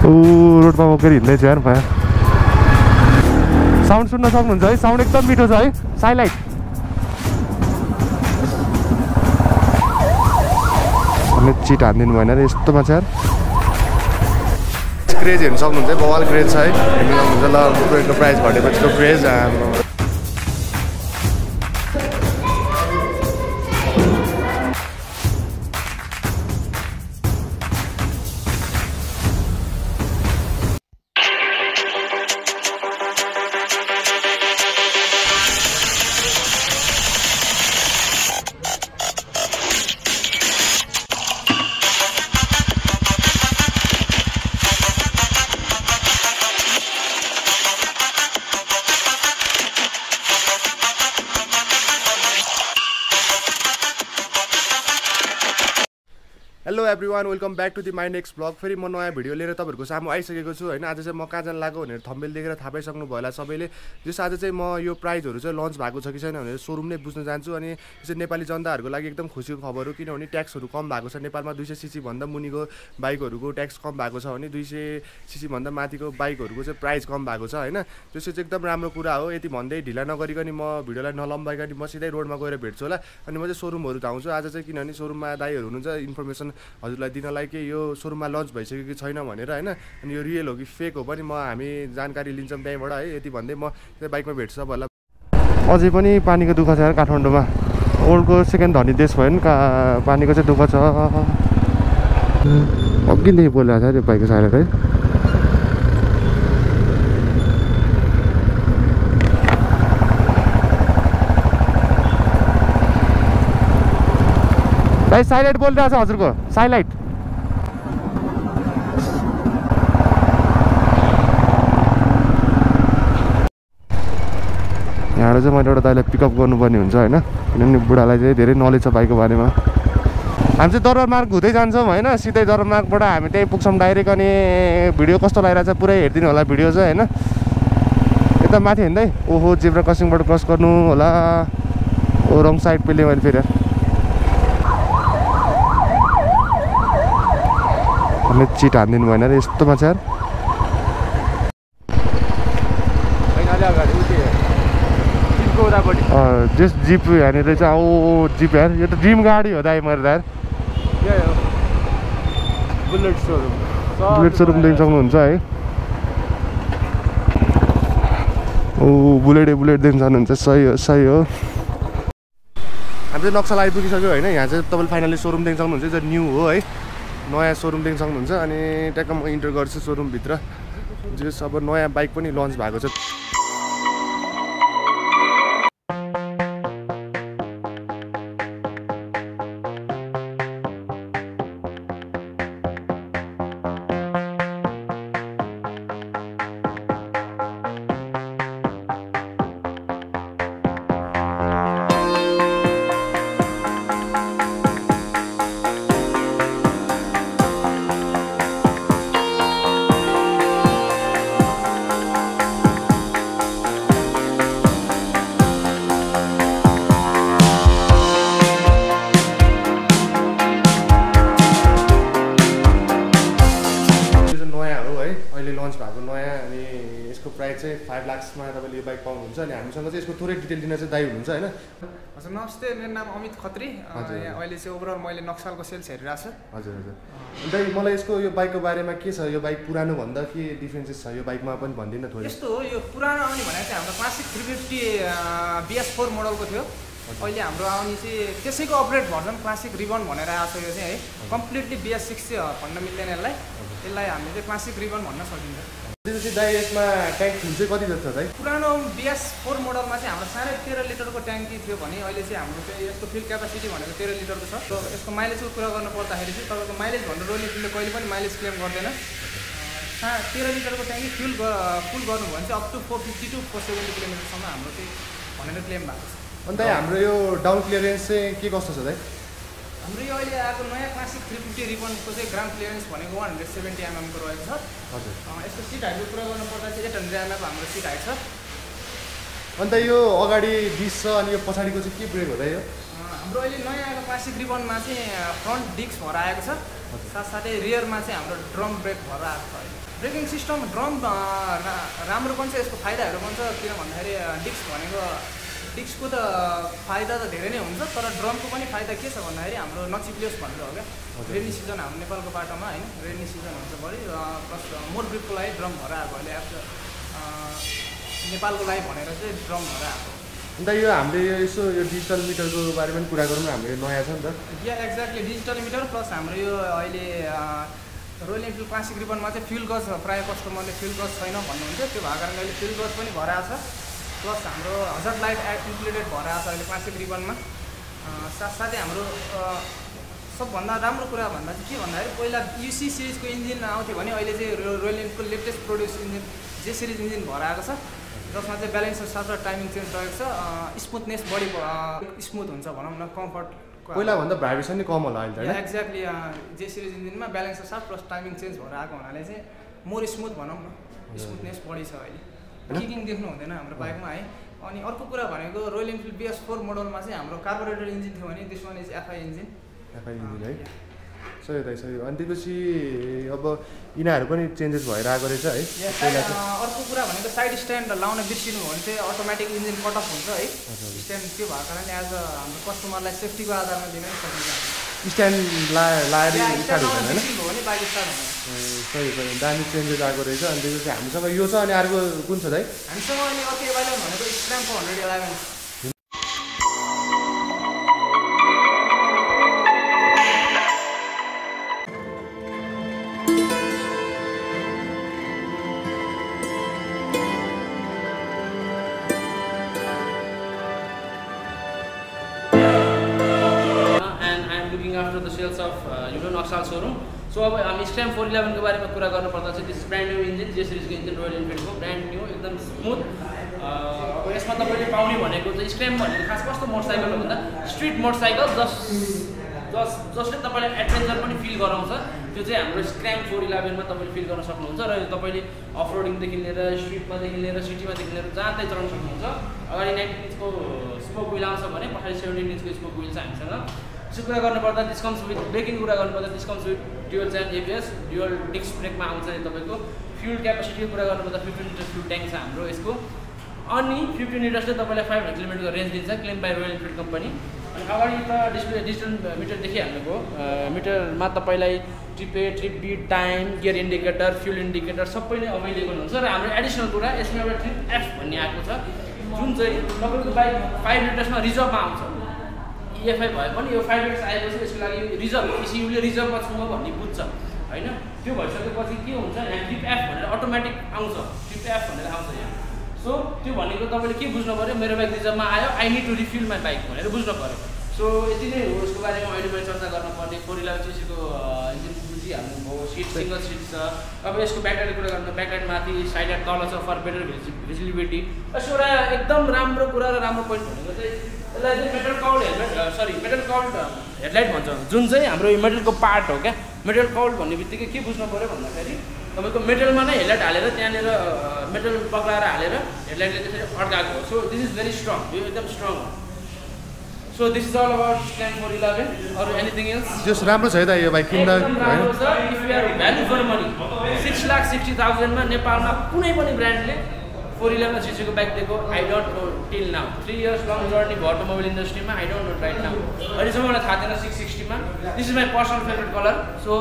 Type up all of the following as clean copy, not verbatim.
रोडमा बोकेर हिँड्दैछ यार भाइ। साउन्ड सुन्न सक्नुहुन्छ है, साउन्ड एकदम मिठो छ है। साइलाइट चिट हानिदिनु भएन र यस्तोमा छ यार। क्रेज हेर्नु सक्नुहुन्छ है, बवाल क्रेज छ है। हेर्नु सक्नुहुन्छ ल प्रोडक्टको प्राइस घटेपछिको craze. Hello everyone, welcome back to the my next blog. फेरि म नयाँ भिडियो लिएर तपाईँहरूको सामु आइसकेको छु होइन। आज चाहिँ म कहाँ जान लाग्यो भनेर थम्बनेल देखेर थाहा पाइसक्नु भयो होला सबैले। जस आज चाहिँ म यो प्राइजहरू चाहिँ लन्च भएको छ कि छैन भनेर सोरुम नै बुझ्न जान्छु। अनि चाहिँ नेपाली जनताहरूको लागि एकदम खुसीको खबर हो, किनभने ट्याक्सहरू कम भएको छ नेपालमा। 200cc भन्दा मुनिको बाइकहरूको ट्याक्स कम भएको छ भने 200cc भन्दा माथिको बाइकहरूको चाहिँ प्राइस कम भएको छ होइन। त्यसो चाहिँ एकदम राम्रो कुरा हो। यति भन्दै ढिला नगरिकन म भिडियोलाई नलम्बाइकन म सिधै रोडमा गएर भेट्छु होला। अनि म चाहिँ सोरुमहरू धाउँछु आज चाहिँ, किनभने सोरुममा दाइहरू हुनुहुन्छ इन्फर्मेसन हजुरलाई दिनलाई कि यो सोरुममा लन्च भइसक्यो कि छैन भनेर होइन। अनि यो रियल हो कि फेक हो पनि हामी जानकारी लिन्छौँ त्यहीँबाट है। यति भन्दै म त्यो बाइकमा भेट्छु सबैलाई। अझै पनि पानीको दुःख छ यार काठमाडौँमा। वर्ल्डको सेकेन्ड धनी देश भयो नि पानीको चाहिँ दुःख छ। अघिदेखि बोलिरहेको छ त्यो बाइकको साइड है। भाइ साइलाइट बोलिरहेको छ हजुरको, साइलाइट। यहाँबाट चाहिँ मैले एउटा दाइलाई पिकअप गर्नुपर्ने हुन्छ होइन, किनभने बुढालाई चाहिँ धेरै नलेज छ बाइकको बारेमा। हामी चाहिँ दरबार मार्ग हुँदै जान्छौँ होइन, सिधै दरबार मार्गबाट हामी त्यही पुग्छौँ डाइरेक्ट। अनि भिडियो कस्तो लागिरहेको छ पुरै हेरिदिनु होला भिडियो चाहिँ होइन। यता माथि हिँड्दै ओहो जेब्रा क्रसिङबाट क्रस गर्नु होला। ओ रङ साइड पेले मैले फेरि चिट हानिदिनु भएन र यस्तोमा छ यार। जस जिप यहाँनिर चाहिँ औ जिप यार, यो त ड्रिम गाडी हो दाइ मेरो यार। बुलेट सोरुम देख्न सक्नुहुन्छ है। ओ बुलेट देख्न सक्नुहुन्छ, सही हो सही हो। हामी चाहिँ नक्सल आइपुगिसक्यो होइन। यहाँ चाहिँ तपाईँले फाइनली सोरुम देख्न सक्नुहुन्छ, जो न्यू हो है, नयाँ सोरुम देख्न सक्नुहुन्छ। अनि ट्याक्क म इन्टर गर्छु सोरुमभित्र। जो अब नयाँ बाइक पनि लन्च भएको छ। प्राइस चाहिँ 5 लाखमा तपाईँले यो बाइक पाउनुहुन्छ। अनि हामीसँग चाहिँ यसको थोरै डिटेल दिन चाहिँ दाइ हुनुहुन्छ होइन। हजुर नमस्ते, मेरो नाम अमित खत्री। यहाँ अहिले चाहिँ ओभरअल मैले नक्सलको सेल्स हेरिरहेको छु। हजुर हजुर। दाइ मलाई यसको यो बाइकको बारेमा के छ, यो बाइक पुरानो भन्दा के डिफ्रेन्सेस छ यो बाइकमा पनि भनिदिनु थोरै। यस्तो हो, यो पुरानो आउने भनेको चाहिँ हाम्रो क्लासिक 350 BS4 मोडलको थियो। अहिले हाम्रो आउने चाहिँ त्यसैको अपग्रेड भर्जन क्लासिक रिबन भनेर आएको छ। यो चाहिँ है कम्प्लिटली BS6 चाहिँ भन्न मिल्दैन यसलाई। यसलाई हामीले चाहिँ क्लासिक रिबन भन्न सकिन्छ। त्यसपछि दाइ यसमा ट्याङ्क फुल चाहिँ कति जस्तो दाइ? पुरानो BS4 मोडलमा चाहिँ हाम्रो साढे 13 लिटरको ट्याङ्की थियो भने अहिले चाहिँ हाम्रो चाहिँ यसको फ्युल क्यापासिटी भनेको 13 लिटरको छ। र यसको माइलेजको कुरा गर्नु पर्दाखेरि चाहिँ तपाईँको माइलेज भनेर रोयल इनफिल्डले कहिले पनि माइलेज क्लेम गर्दैन। 13 लिटरको ट्याङ्की फुल गर्नु भने चाहिँ अप टु 450 to 470 किलोमिटरसम्म हाम्रो चाहिँ भनेर क्लेम भएको छ। अन्त हाम्रो यो डाउन क्लियरेन्स चाहिँ के कस्तो छ दाइ? हाम्रो यो अहिले आएको नयाँ क्लासिक 350 रिबनको चाहिँ ग्राउन्ड क्लियरेन्स भनेको 170 mm को रहेको छ। हजुर। यसको सिट हाइटको कुरा गर्नुपर्दा चाहिँ 800 mm हाम्रो सिट हाइट छ। अन्त यो अगाडि 20 छ अनि यो पछाडिको चाहिँ के ब्रेक हो दाइ यो? हाम्रो अहिले नयाँ आएको क्लासिक रिबनमा चाहिँ फ्रन्ट डिस्क भएर आएको छ। साथसाथै रियरमा चाहिँ हाम्रो ड्रम ब्रेक भएर आएको छ। ब्रेकिङ सिस्टम ड्रम राम्रो पनि छ। यसको फाइदाहरू पनि छ, किन भन्दाखेरि डिस्क भनेको डिस्कको त फाइदा त धेरै नै हुन्छ, तर ड्रमको पनि फाइदा के छ भन्दाखेरि हाम्रो नचिप्लियोस् भनेर हो क्या। रेनी सिजन हाम्रो नेपालको बाटोमा होइन, रेनी सिजन हुन्छ बढी, प्लस मोर ग्रिपको लागि ड्रम भएर आएको अहिले आफ्नो नेपालको लागि भनेर चाहिँ ड्रम भएर आएको। अन्त यो हामीले यो यसो यो डिजिटल मिटरको बारेमा पनि कुरा गरौँ न, हाम्रो यो नयाँ छ नि त। या एक्ज्याक्टली डिजिटल मिटर प्लस हाम्रो यो अहिले रोयल इनफिल्ड क्लासिक रिबनमा चाहिँ फ्युल गज प्रायः कस्टमरले फ्युल गज छैन भन्नुहुन्थ्यो, त्यो भएको कारणले अहिले फ्युल गज पनि भएर आएको छ। प्लस हाम्रो हजार्ड लाइट इन्क्लुडेड भएर आएको छ अहिले क्लासिक रिबनमा। साथसाथै हाम्रो सबभन्दा राम्रो कुरा भन्दा चाहिँ के भन्दाखेरि पहिला युसी सिरिजको इन्जिन आउँथ्यो भने अहिले चाहिँ रोयल इनफिल्डको लेटेस्ट प्रोड्युस इन्जिन जे सिरिज इन्जिन भएर आएको छ, जसमा चाहिँ ब्यालेन्सर साथ र टाइमिङ चेन्ज रहेको छ। स्मुथनेस बढी स्मुथ हुन्छ भनौँ न, कम्फर्ट पहिलाभन्दा भाइब्रेसन नि कम होला अहिले त। एक्ज्याक्टली जे सिरिज इन्जिनमा ब्यालेन्सर साथ प्लस टाइमिङ चेन्ज भएर आएको हुनाले चाहिँ मोर स्मुथ भनौँ न, स्मुथनेस बढी छ अहिले, किकिङ देख्नु हुँदैन हाम्रो बाइकमा है। अनि अर्को कुरा भनेको रोयल इनफिल्ड BS4 मोडलमा चाहिँ हाम्रो कार्बोरेटर इन्जिन थियो भने this one is FI engine. FI engine है, सही दाइ सही। अनि त्यसपछि अब यिनीहरू पनि चेन्जेस भएर आएको रहेछ है। अर्को कुरा भनेको साइड स्ट्यान्ड लाउन बिर्सिनु हो भने चाहिँ अटोमेटिक इन्जिन कट अफ हुन्छ है स्ट्यान्ड। त्यो भएको कारणले एज हाम्रो कस्टमरलाई सेफ्टीको आधारमा दिन नि सकिन्छ। स्ट्यान्ड लाएर स्टार्ट हुँदैन हैन, हो भने बाइक स्टार्ट हुन्छ। सही सही, दामी चेन्जेस आएको रहेछ। अनि त्यसपछि हामीसँग यो छ, अनि अर्को कुन छ दाइ? हामीसँग अनि अर्को एभाइलेबल भनेको स्क्राम 411। After the sales of Yudo Noxal showroom, so अब हामी स्क्रैम 411 को बारेमा कुरा गर्नुपर्दा चाहिँ दिस ब्रान्ड न्यू इन्जिन, जे सिरिजको इन्जिन रोयल इनफिल्डको ब्रान्ड न्यू एकदम स्मुथ। अब यसमा तपाईँले पाउने भनेको चाहिँ स्क्रैम भनेको खास कस्तो मोटरसाइकल हो भन्दा स्ट्रिट मोटरसाइकल जसले तपाईँलाई एडभेन्चर पनि फिल गराउँछ। त्यो चाहिँ हाम्रो स्क्रैम 411 मा तपाईँले फिल गर्न सक्नुहुन्छ र तपाईँले अफ रोडिङदेखि लिएर स्ट्रिटमादेखि लिएर सिटीमादेखि लिएर जहाँ चाहिँ चलाउन सक्नुहुन्छ। अगाडि 19 इन्चको स्पोक विल आउँछ भने पछाडि 17 इन्चको स्पोक विल छ हामीसँग। यसो कुरा गर्नुपर्दा दिस कम्स विथ ब्रेकिङ कुरा गर्नुपर्दा this comes with dual chain ABS, dual disc ब्रेकमा आउँछ तपाईँको। फ्युल क्यापेसिटीको कुरा गर्नुपर्दा 15 लिटर फ्युल ट्याङ्क छ हाम्रो यसको। अनि 15 लिटर्सले तपाईँलाई 500 किलोमिटरको रेन्ज दिन्छ, claim by royal Enfield company. अनि अगाडि त डिस्प्ले डिजिटल मिटर देखिहाल्नुभयो, मिटरमा तपाईँलाई trip A, trip B, time, gear indicator, fuel indicator सबै नै अभाइलेबल हुन्छ। र हाम्रो एडिसनल कुरा यसमा एउटा ट्रिप F भन्ने आएको छ, जुन चाहिँ तपाईँको बाइक 5 लिटर्समा रिजर्भमा आउँछ। EFI भए पनि यो 5 लिटर्स आएपछि यसको लागि रिजर्भ ECUले रिजर्भमा छु भन्ने बुझ्छ होइन। त्यो भइसकेपछि के हुन्छ, यहाँ ट्रिप F भनेर अटोमेटिक आउँछ, ट्रिप F भनेर आउँछ यहाँ। सो त्यो भनेको तपाईँले के बुझ्नु पऱ्यो, मेरो बाइक रिजर्भमा आयो, I need to refill my bike भनेर बुझ्नु पऱ्यो। सो यति नै हो यसको बारेमा अहिले मैले चर्चा गर्नुपर्ने। 411cc को इन्जिन बुझिहाल्नुभयो, सिट सिङ्गल सिट छ। अब यसको ब्याकलाइटको कुरा गर्नु, ब्याकलाइट माथि साइड तल छ फर बेटर भिजिबिलिटी। यसो एउटा एकदम राम्रो कुरा र राम्रो पोइन्ट भनेको चाहिँ यसलाई चाहिँ मेटल काउल्ड हेडलाइट भन्छ, जुन चाहिँ हाम्रो यो मेटलको पार्ट हो क्या। मेटल काउल्ड भन्ने बित्तिकै के बुझ्नु पऱ्यो भन्दाखेरि तपाईँको मेटलमा नै हेडलाइट हालेर त्यहाँनिर मेटल पक्राएर हालेर हेडलाइटले त्यसरी अड्काएको हो। So this is very strong, यो एकदम स्ट्रङ हो। So this is all about Scram 411। अरू एनिथिङ एल्स? जस राम्रो छ है त यो बाइक किन्दा हैन। राम्रो छ। If you are value for money 6,60,000 मा नेपालमा कुनै पनि ब्रान्डले 411cc को बाइक दिएको I don't know till now. 3 years long journey भयो अटोमोबाइल इन्डस्ट्रीमा, I don't know right now. अहिलेसम्म मलाई थाहा थिएन 660 मा। This is my personal favourite colour. So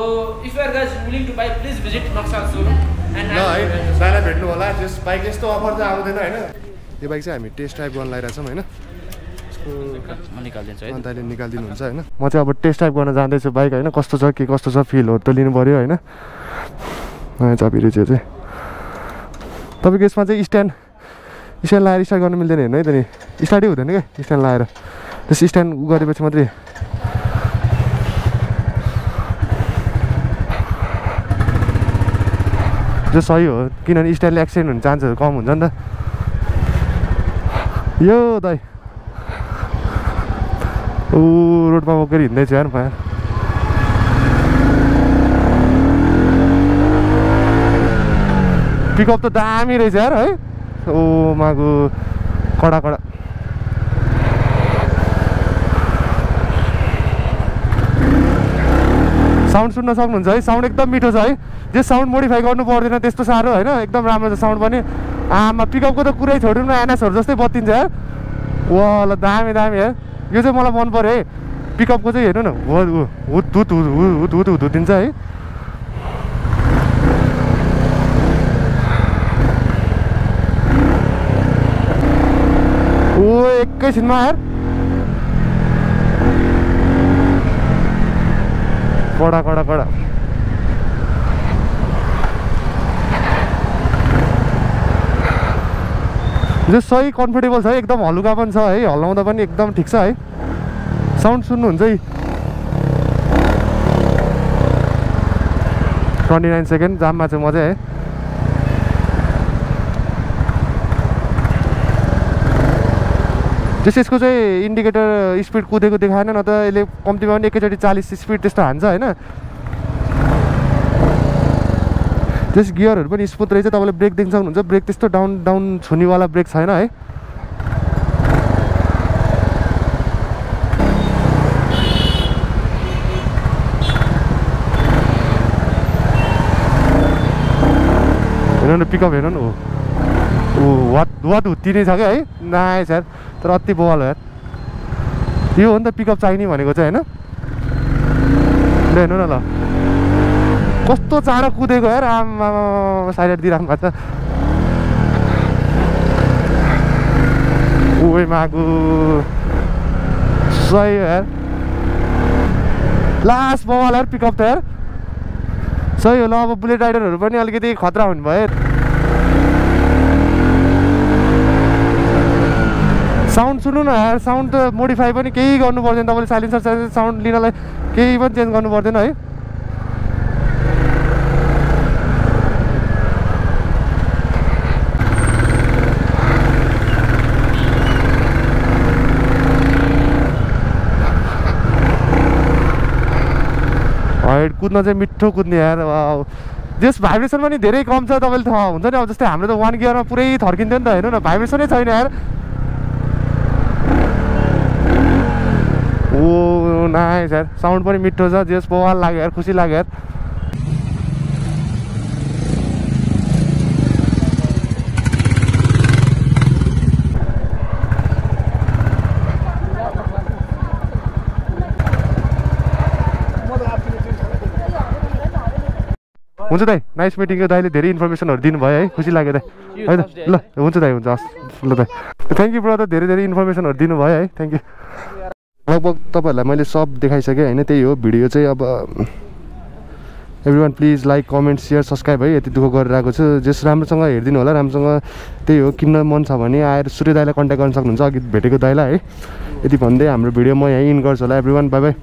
if you are guys willing to buy please visit Naxal showroom and ल है दाइलाई भेट्नु होला। त्यस बाइक यस्तो अफर चाहिँ आउँदैन होइन। यो बाइक चाहिँ हामी टेस्ट ड्राइभ गर्न लागिरहेछौँ होइन। म निकालिदिन्छु है, दाइले निकालिदिनुहुन्छ होइन। म चाहिँ अब टेस्ट ड्राइभ गर्न जाँदैछु बाइक होइन, कस्तो छ के कस्तो छ फिलहरू त लिनु पऱ्यो होइन। नयाँ चाबी रहेछ चाहिँ तपाईँको यसमा चाहिँ स्ट्यान्ड लाएर स्टार्ट गर्नु मिल्दैन हेर्नु है त नि, स्टार्टै हुँदैन क्या स्ट्यान्ड लाएर। त्यस स्ट्यान्ड गरेपछि मात्रै जो सही हो, किनभने स्ट्यान्डले एक्सिडेन्ट हुने चान्सहरू कम हुन्छ नि त। यो दाइ रोडमा बोकेर हिँड्दैछु यार म। पिकअप त दामी रहेछ यार है। ओ मागु कडा साउन्ड साउन्ड सुन्न सक्नुहुन्छ है साउन्ड एकदम मिठो छ है जे साउन्ड मोडिफाई गर्नु पर्दैन त्यस्तो साह्रो होइन एकदम राम्रो छ साउन्ड पनि आमा पिकअपको त कुरै छोड्नु न एनएसहरू जस्तै बत्तिन्छ यार वाह दामी दामी यार यो चाहिँ मलाई मन पर्यो है पिकअपको चाहिँ हेर्नु न हुत दिन्छ है ओ एकैछिनमा यार कडा कडा कडा जो सही कम्फर्टेबल छ एकदम हलुका पनि छ है हल्लाउँदा पनि एकदम ठिक छ है साउन्ड सुन्नुहुन्छ है 29 सेकेन्ड जाममा चाहिँ मजा है जस यसको चाहिँ इन्डिकेटर स्पिड कुदेको देखाएन न त यसले कम्तीमा पनि एकैचोटि 40 स्पिड त्यस्तो हान्छ होइन त्यस गियरहरू पनि स्मुथ रहेछ तपाईँले ब्रेक देख्न सक्नुहुन्छ ब्रेक त्यस्तो डाउन डाउन छुनेवाला ब्रेक छैन है हेर्नु न पिकअप हेर्नु न वाट हुत्ती नै छ क्या है नाइस यार तर अति बवाल हो यार यो हो नि त पिकअप चाहिने भनेको चाहिँ होइन ल हेर्नु न ल कस्तो चाँडो कुदेको यार आमा साइड दिइराख्नु भएको छ ओए मागु सही हो यार लास्ट बवाल यार पिकअप त यार सही हो ल अब बुलेट राइडरहरू पनि अलिकति खतरा हुनुभयो साउन्ड सुन्नु न यार साउन्ड त मोडिफाई पनि केही गर्नु पर्दैन तपाईँले साइलेन्सर साउन्ड लिनलाई केही पनि चेन्ज गर्नु पर्दैन है हाइट कुद्न चाहिँ मिठो कुद्ने यार जस भाइब्रेसन पनि धेरै कम छ तपाईँले थाहा हुन्छ नि अब जस्तै हाम्रो त 1 गियरमा पुरै थर्किन्थ्यो नि त हेर्नु न भाइब्रेसनै छैन यार ओ नाइस यार साउन्ड पनि मिठो छ जस बवाल लाग्यो यार खुसी लाग्यो यार हुन्छ दाइ नाइस मिटिङ यो दाइले धेरै इन्फर्मेसनहरू दिनुभयो है खुसी लाग्यो दाइ होइन ल हुन्छ दाइ हुन्छ हस् ल दाइ थ्याङ्क यू ब्रदर धेरै धेरै इन्फर्मेसनहरू दिनुभयो है थ्याङ्क यू लगभग तपाईँहरूलाई मैले सब देखाइसकेँ होइन त्यही हो भिडियो चाहिँ अब every one please like comment share subscribe है यति दुःख गरिरहेको छु जस राम्रोसँग हेरिदिनु होला राम्रोसँग त्यही हो किन्न मन छ भने आएर सूर्य दाइलाई कन्ट्याक्ट गर्न सक्नुहुन्छ अघि भेटेको दाइलाई है यति भन्दै हाम्रो भिडियो म यहीँ इन गर्छु होला एभ्री वान बाई बाई